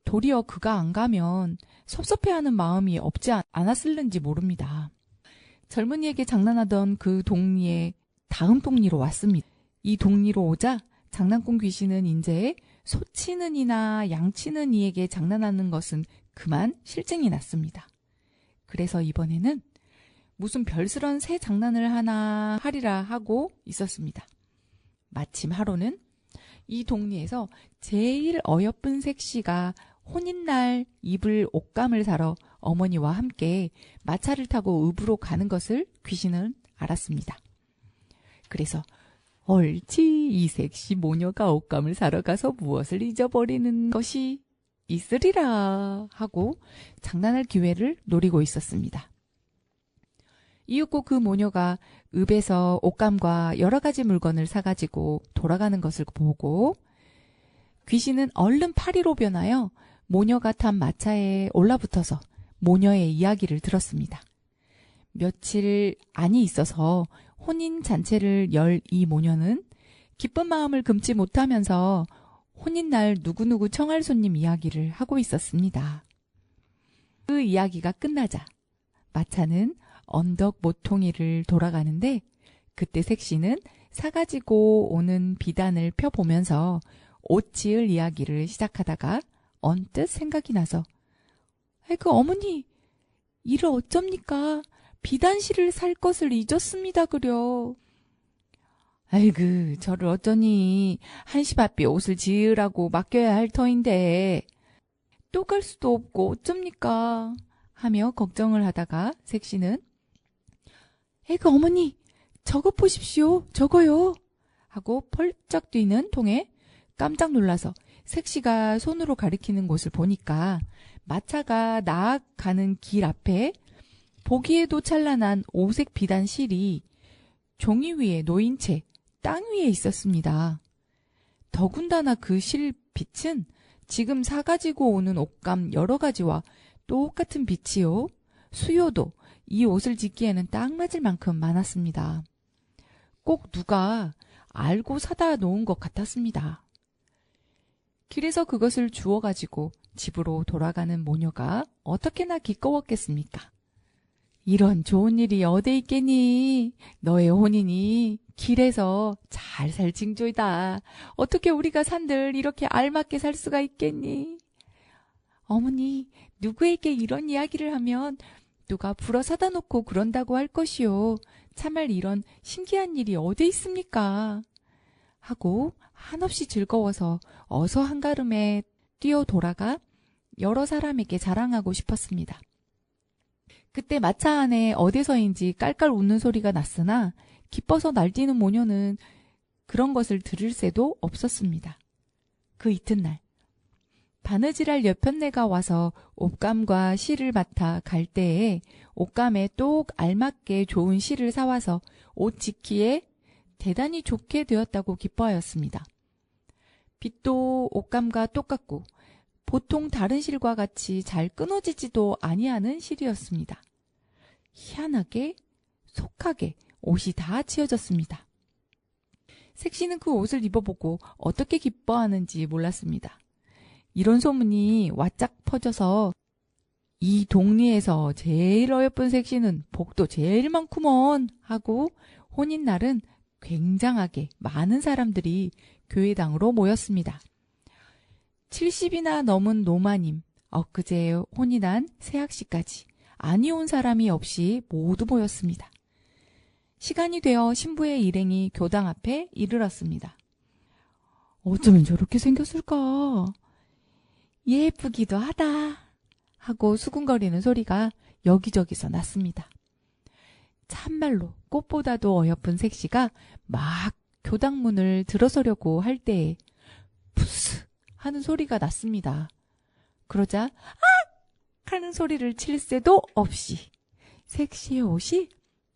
도리어 그가 안 가면 섭섭해하는 마음이 없지 않았을는지 모릅니다. 젊은이에게 장난하던 그 동리에 다음 동리로 왔습니다. 이 동리로 오자 장난꾼 귀신은 이제 소 치는 이나 양 치는 이에게 장난하는 것은 그만 실증이 났습니다. 그래서 이번에는 무슨 별스런 새 장난을 하나 하리라 하고 있었습니다. 마침 하루는 이 동리에서 제일 어여쁜 색시가 혼인날 입을 옷감을 사러 어머니와 함께 마차를 타고 읍으로 가는 것을 귀신은 알았습니다. 그래서 옳지, 이 색시 모녀가 옷감을 사러 가서 무엇을 잊어버리는 것이 있으리라 하고 장난할 기회를 노리고 있었습니다. 이윽고 그 모녀가 읍에서 옷감과 여러 가지 물건을 사가지고 돌아가는 것을 보고 귀신은 얼른 파리로 변하여 모녀가 탄 마차에 올라붙어서 모녀의 이야기를 들었습니다. 며칠 안이 있어서 혼인 잔치를 열 이 모녀는 기쁜 마음을 금치 못하면서 혼인날 누구누구 청할 손님 이야기를 하고 있었습니다. 그 이야기가 끝나자 마차는 언덕 모퉁이를 돌아가는데 그때 색시는 사가지고 오는 비단을 펴보면서 옷 지을 이야기를 시작하다가 언뜻 생각이 나서 아이고 어머니 이를 어쩝니까? 비단실을 살 것을 잊었습니다 그려. 아이고 저를 어쩌니 한시바삐 옷을 지으라고 맡겨야 할 터인데 또 갈 수도 없고 어쩝니까? 하며 걱정을 하다가 색시는 아이고 어머니 저거 보십시오 저거요 하고 펄쩍 뛰는 통에 깜짝 놀라서 색시가 손으로 가리키는 곳을 보니까 마차가 나아가는 길 앞에 보기에도 찬란한 오색 비단 실이 종이 위에 놓인 채 땅 위에 있었습니다. 더군다나 그 실 빛은 지금 사가지고 오는 옷감 여러 가지와 똑같은 빛이요. 수요도 이 옷을 짓기에는 딱 맞을 만큼 많았습니다. 꼭 누가 알고 사다 놓은 것 같았습니다. 길에서 그것을 주워가지고 집으로 돌아가는 모녀가 어떻게나 기꺼웠겠습니까? 이런 좋은 일이 어디 있겠니? 너의 혼인이 길에서 잘 살 징조이다. 어떻게 우리가 산들 이렇게 알맞게 살 수가 있겠니? 어머니, 누구에게 이런 이야기를 하면 누가 불어 사다 놓고 그런다고 할 것이요. 참말 이런 신기한 일이 어디 있습니까? 하고 한없이 즐거워서 어서 한가름에 뛰어 돌아가 여러 사람에게 자랑하고 싶었습니다. 그때 마차 안에 어디서인지 깔깔 웃는 소리가 났으나 기뻐서 날뛰는 모녀는 그런 것을 들을 새도 없었습니다. 그 이튿날 바느질할 여편네가 와서 옷감과 실을 맡아 갈 때에 옷감에 똑 알맞게 좋은 실을 사와서 옷 짓기에 대단히 좋게 되었다고 기뻐하였습니다. 빛도 옷감과 똑같고 보통 다른 실과 같이 잘 끊어지지도 아니하는 실이었습니다. 희한하게 속하게 옷이 다 치어졌습니다. 색시는 그 옷을 입어보고 어떻게 기뻐하는지 몰랐습니다. 이런 소문이 와짝 퍼져서 이 동리에서 제일 어여쁜 색시는 복도 제일 많구먼 하고 혼인날은 굉장하게 많은 사람들이 교회당으로 모였습니다. 70이나 넘은 노마님, 엊그제 혼인한 새학씨까지 아니 온 사람이 없이 모두 모였습니다. 시간이 되어 신부의 일행이 교당 앞에 이르렀습니다. 어쩌면 저렇게 생겼을까? 예쁘기도 하다 하고 수군거리는 소리가 여기저기서 났습니다. 참말로 꽃보다도 어여쁜 색시가 막 교당문을 들어서려고 할 때에 푸스 하는 소리가 났습니다. 그러자 악 하는 소리를 칠 새도 없이 색시의 옷이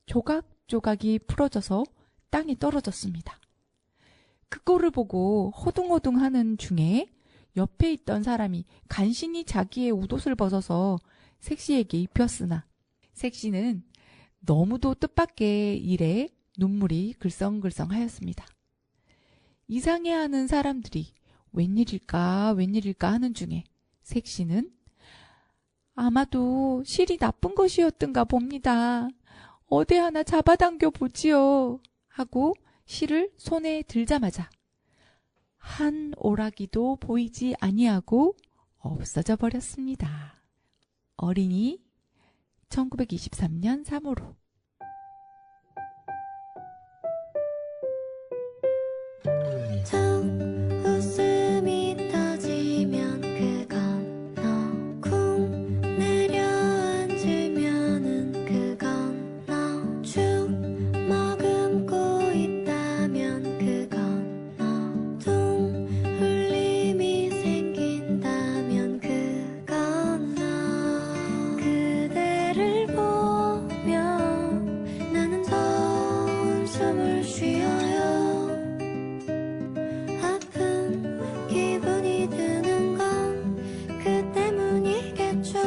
조각조각이 풀어져서 땅에 떨어졌습니다. 그 꼴을 보고 허둥허둥하는 중에 옆에 있던 사람이 간신히 자기의 웃옷을 벗어서 색시에게 입혔으나 색시는 너무도 뜻밖의 일에 눈물이 글썽글썽하였습니다. 이상해하는 사람들이 웬일일까 하는 중에 색시는 아마도 실이 나쁜 것이었던가 봅니다. 어디 하나 잡아당겨 보지요 하고 실을 손에 들자마자 한 오라기도 보이지 아니하고 없어져 버렸습니다. 어린이 1923년 3호로 정 웃음이 터지면 그건 너 쿵 내려앉으면은 그건 너 죽 머금고 있다면 그건 너 둥 울림이 생긴다면 그건 너 그대를 보며 나는 더운 숨을 쉬어요. 아픈 기분이 드는 건 그 때문이겠죠.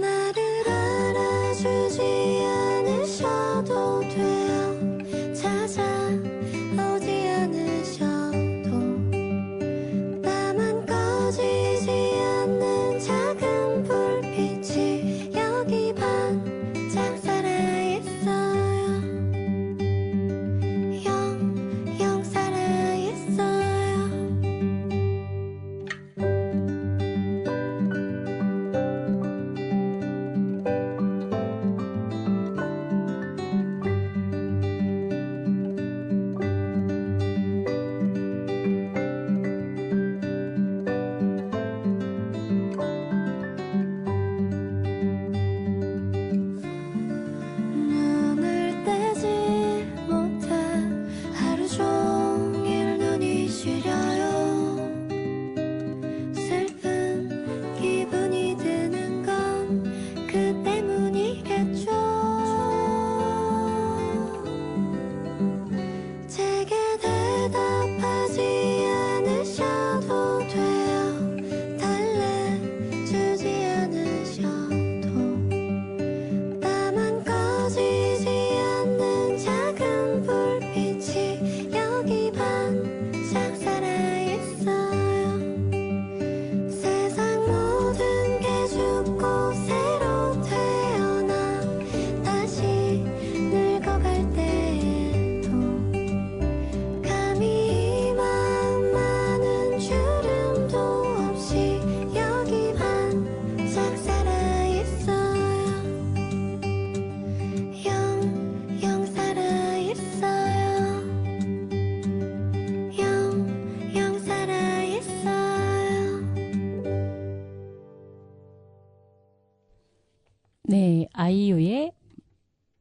나를 알아주지 않으셔도 돼요. 찾아오지 않으셔도 나만 꺼지지 않는 작은 불빛이 여기 반짝 살아있어요. 영영 살아있어요.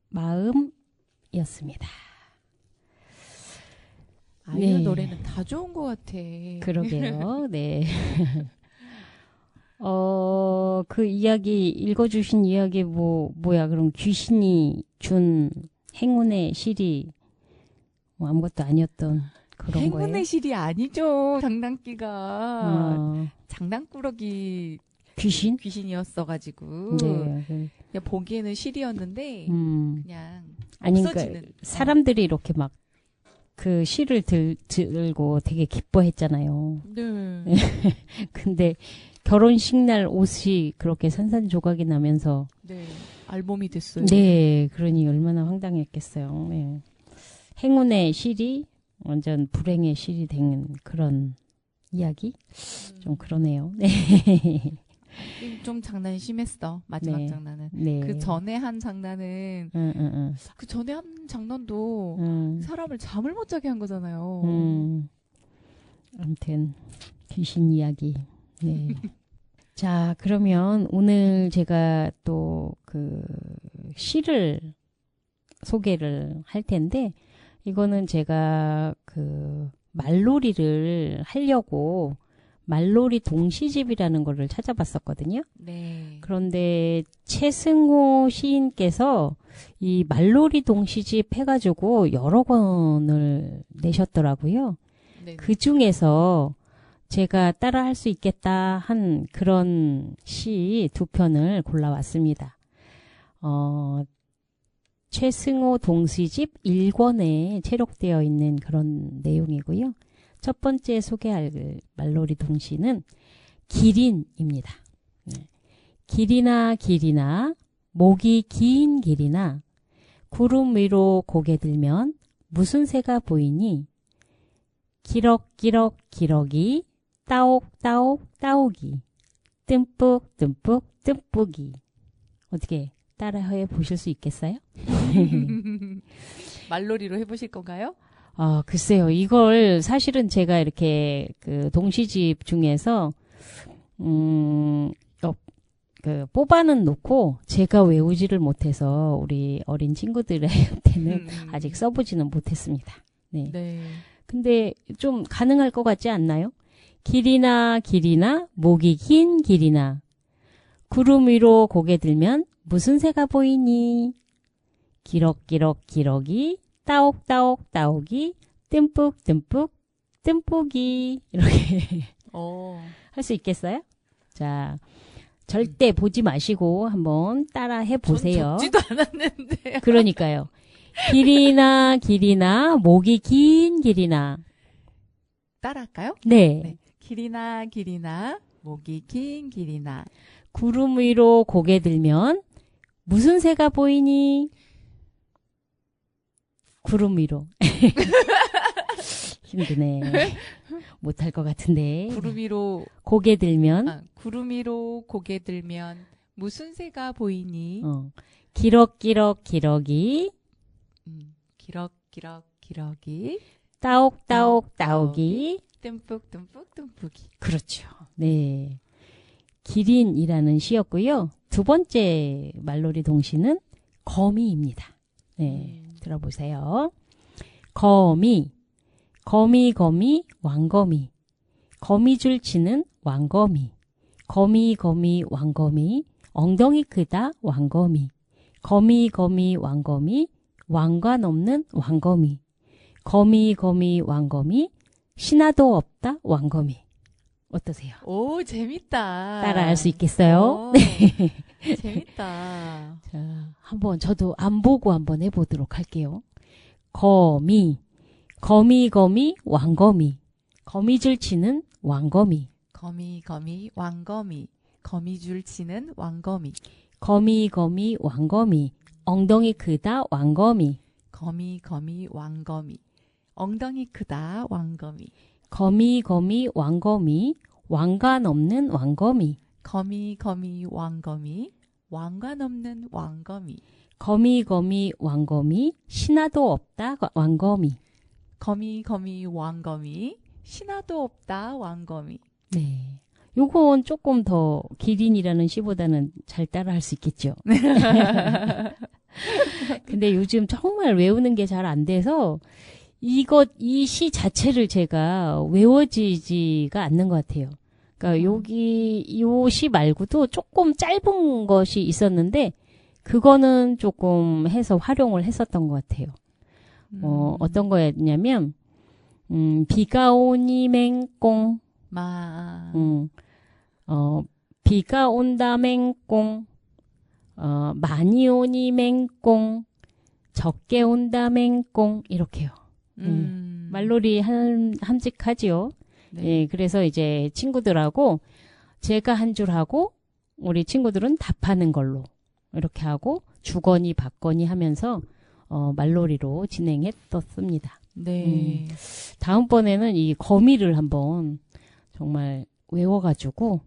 마음이었습니다. 아이유 네. 노래는 다 좋은 것 같아. 그러게요. 네. 그 이야기, 읽어주신 이야기 뭐야, 그럼 귀신이 준 행운의 실이 뭐 아무것도 아니었던 그런 행운의 거예요? 실이 아니죠. 장난기가. 장난꾸러기 귀신? 귀신이었어가지고. 네. 그냥 보기에는 실이었는데, 그냥 아니, 없어지는. 그러니까 사람들이 이렇게 막 그 실을 들고 되게 기뻐했잖아요. 네. 근데 결혼식 날 옷이 그렇게 산산조각이 나면서 네. 알몸이 됐어요. 네, 그러니 얼마나 황당했겠어요. 네. 행운의 실이 완전 불행의 실이 된 그런 이야기? 좀 그러네요. 네. 좀 장난이 심했어. 마지막 네. 장난은. 네. 그 전에 한 장난은, 그 전에 한 장난도 사람을 잠을 못 자게 한 거잖아요. 아무튼 귀신 이야기. 네. 자, 그러면 오늘 제가 또 그 시를 소개를 할 텐데, 이거는 제가 그 말놀이를 하려고 말놀이 동시집이라는 거를 찾아봤었거든요. 네. 그런데 최승호 시인께서 이 말놀이 동시집 해가지고 여러 권을 내셨더라고요. 네. 그 중에서 제가 따라 할 수 있겠다 한 그런 시 두 편을 골라왔습니다. 최승호 동시집 1권에 채록되어 있는 그런 내용이고요. 첫 번째 소개할 말놀이 동시는 기린입니다. 네. 길이나 길이나 목이 긴 길이나 구름 위로 고개 들면 무슨 새가 보이니? 기럭기럭 기럭이 따옥따옥 따오기 뜸뿍 뜸뿍 뜸뿍이. 어떻게 따라해 보실 수 있겠어요? 말놀이로 해보실 건가요? 글쎄요. 이걸 사실은 제가 이렇게 그 동시집 중에서 뽑아는 놓고 제가 외우지를 못해서 우리 어린 친구들한테는 아직 써보지는 못했습니다. 네. 네. 근데 좀 가능할 것 같지 않나요? 길이나 길이나 목이 긴 길이나 구름 위로 고개 들면 무슨 새가 보이니? 기럭기럭 기럭이 따옥따옥 따오기 뜸뿍 뜸뿍 뜸뿍이. 이렇게 할 수 있겠어요? 자, 절대 보지 마시고 한번 따라 해보세요. 전 적지도 않았는데. 그러니까요. 길이나 길이나 목이 긴 길이나. 따라할까요? 네. 네. 길이나 길이나 목이 긴 길이나 구름 위로 고개 들면 무슨 새가 보이니? 구름 위로. 힘드네. 못할 것 같은데. 구름 위로 고개 들면 구름 위로 고개 들면 무슨 새가 보이니? 기럭기럭 기럭이 기럭기럭 기럭이 따옥따옥 따오기 뜸뿍 뜸뿍 뜸뿍이. 그렇죠. 네. 기린이라는 시였고요. 두 번째 말놀이 동시는 거미입니다. 네. 들어보세요. 거미, 거미, 거미, 왕거미. 거미줄 치는 왕거미. 거미, 거미, 왕거미. 엉덩이 크다, 왕거미. 거미, 거미, 왕거미. 왕관 없는 왕거미. 거미, 거미, 왕거미. 신화도 없다, 왕거미. 어떠세요? 오, 재밌다. 따라할 수 있겠어요? 네. 재밌다. 자, 한번 저도 안 보고 한번 해보도록 할게요. 거미, 거미, 거미, 왕거미. 거미줄 치는 왕거미. 거미, 거미, 왕거미. 거미줄 치는 왕거미. 거미, 거미, 왕거미. 엉덩이 크다, 왕거미. 거미, 거미, 왕거미. 엉덩이 크다, 왕거미. 거미, 거미, 왕거미. 왕관 없는 왕거미. 거미, 거미, 왕거미. 왕관 없는 왕거미. 거미, 거미, 왕거미. 신화도 없다, 왕거미. 거미, 거미, 왕거미. 신화도 없다, 왕거미. 네. 요건 조금 더 기린이라는 시보다는 잘 따라 할 수 있겠죠. 근데 근데 요즘 정말 외우는 게 잘 안 돼서 이 시 자체를 제가 외워지지가 않는 것 같아요. 그러니까 요 시 말고도 조금 짧은 것이 있었는데 그거는 조금 해서 활용을 했었던 것 같아요. 어떤 거였냐면 비가 오니 맹꽁 비가 온다 맹꽁 많이 오니 맹꽁 적게 온다 맹꽁 이렇게요. 말놀이 함직하지요. 네. 예, 그래서 이제 친구들하고 제가 한 줄 하고 우리 친구들은 답하는 걸로 이렇게 하고 주거니 받거니 하면서 말놀이로 진행했었습니다. 네. 다음번에는 이 거미를 한번 정말 외워가지고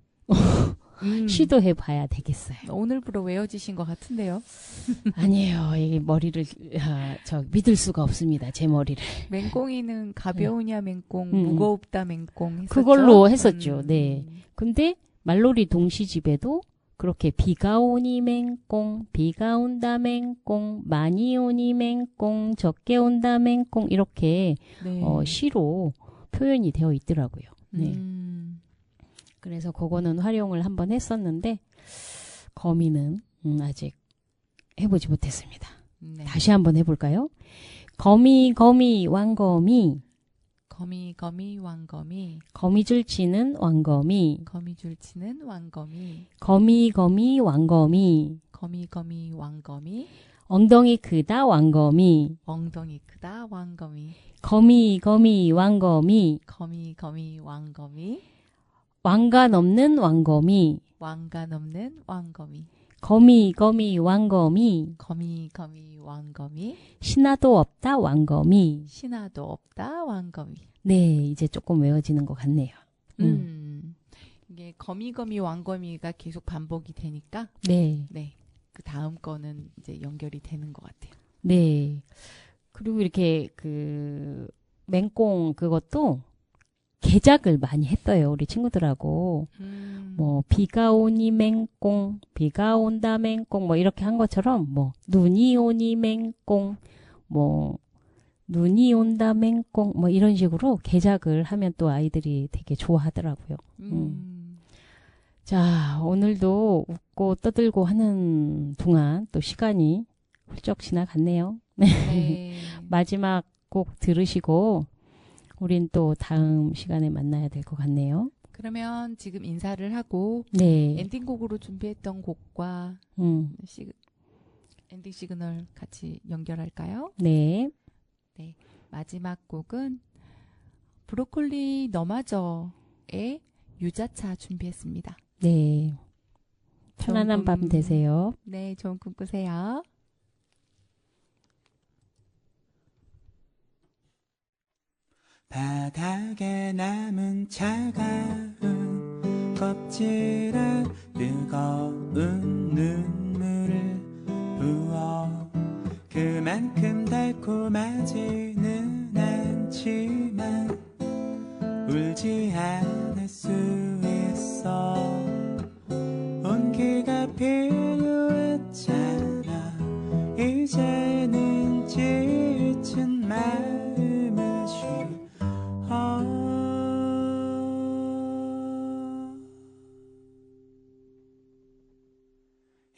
시도해 봐야 되겠어요. 오늘부로 외워지신 것 같은데요. 아니에요. 이 머리를 믿을 수가 없습니다. 제 머리를. 맹꽁이는 가벼우냐 맹꽁, 무겁다 맹꽁 했었죠. 그걸로 했었죠. 네. 근데 말놀이 동시집에도 그렇게 비가 오니 맹꽁, 비가 온다 맹꽁, 많이 오니 맹꽁, 적게 온다 맹꽁 이렇게 네. 시로 표현이 되어 있더라고요. 네. 그래서 그거는 활용을 한번 했었는데 거미는 아직 해보지 못했습니다. 네. 다시 한번 해볼까요? 거미 거미 왕거미 거미 거미 왕거미 거미줄 치는 왕거미 거미줄 치는 왕거미 거미 거미 왕거미 거미 거미 왕거미 엉덩이 크다 왕거미 엉덩이 크다 왕거미 거미 거미 왕거미 거미 거미 왕거미 왕관 없는 왕거미 왕관 없는 왕거미 거미 거미 왕거미 거미 거미 왕거미 신화도 없다 왕거미 신화도 없다 왕거미. 네, 이제 조금 외워지는 것 같네요. 이게 거미 거미 왕거미가 계속 반복이 되니까 네. 네. 그 다음 거는 이제 연결이 되는 것 같아요. 네. 그리고 이렇게 맹꽁 그것도 개작을 많이 했어요. 우리 친구들하고. 뭐 비가 오니 맹꽁, 비가 온다 맹꽁 뭐 이렇게 한 것처럼 뭐 눈이 오니 맹꽁, 뭐 눈이 온다 맹꽁 뭐 이런 식으로 개작을 하면 또 아이들이 되게 좋아하더라고요. 자, 오늘도 웃고 떠들고 하는 동안 또 시간이 훌쩍 지나갔네요. 네. 마지막 곡 들으시고 우린 또 다음 시간에 만나야 될 것 같네요. 그러면 지금 인사를 하고 네. 엔딩곡으로 준비했던 곡과 엔딩 시그널 같이 연결할까요? 네. 네. 마지막 곡은 브로콜리 너마저의 유자차 준비했습니다. 네. 편안한 밤 되세요. 네, 좋은 꿈 꾸세요. 바닥에 남은 차가운 껍질에 뜨거운 눈물을 부어 그만큼 달콤하지는 않지만 울지 않을 수 있어 온기가 필요했잖아 이제는 지친 마음을 쉬어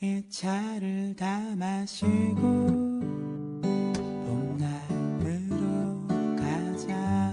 이 차를 다 마시고 봄날으로 가자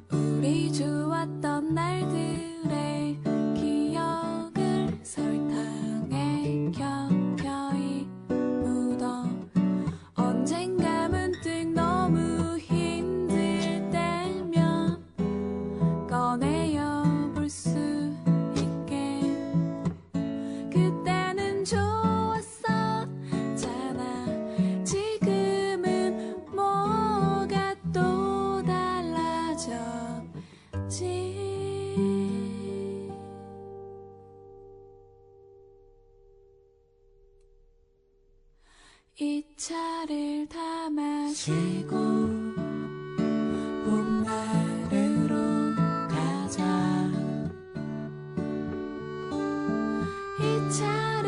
우리 좋았던 날들의 기억 이 차를 다 마시고 봄나르로 가자 이 차를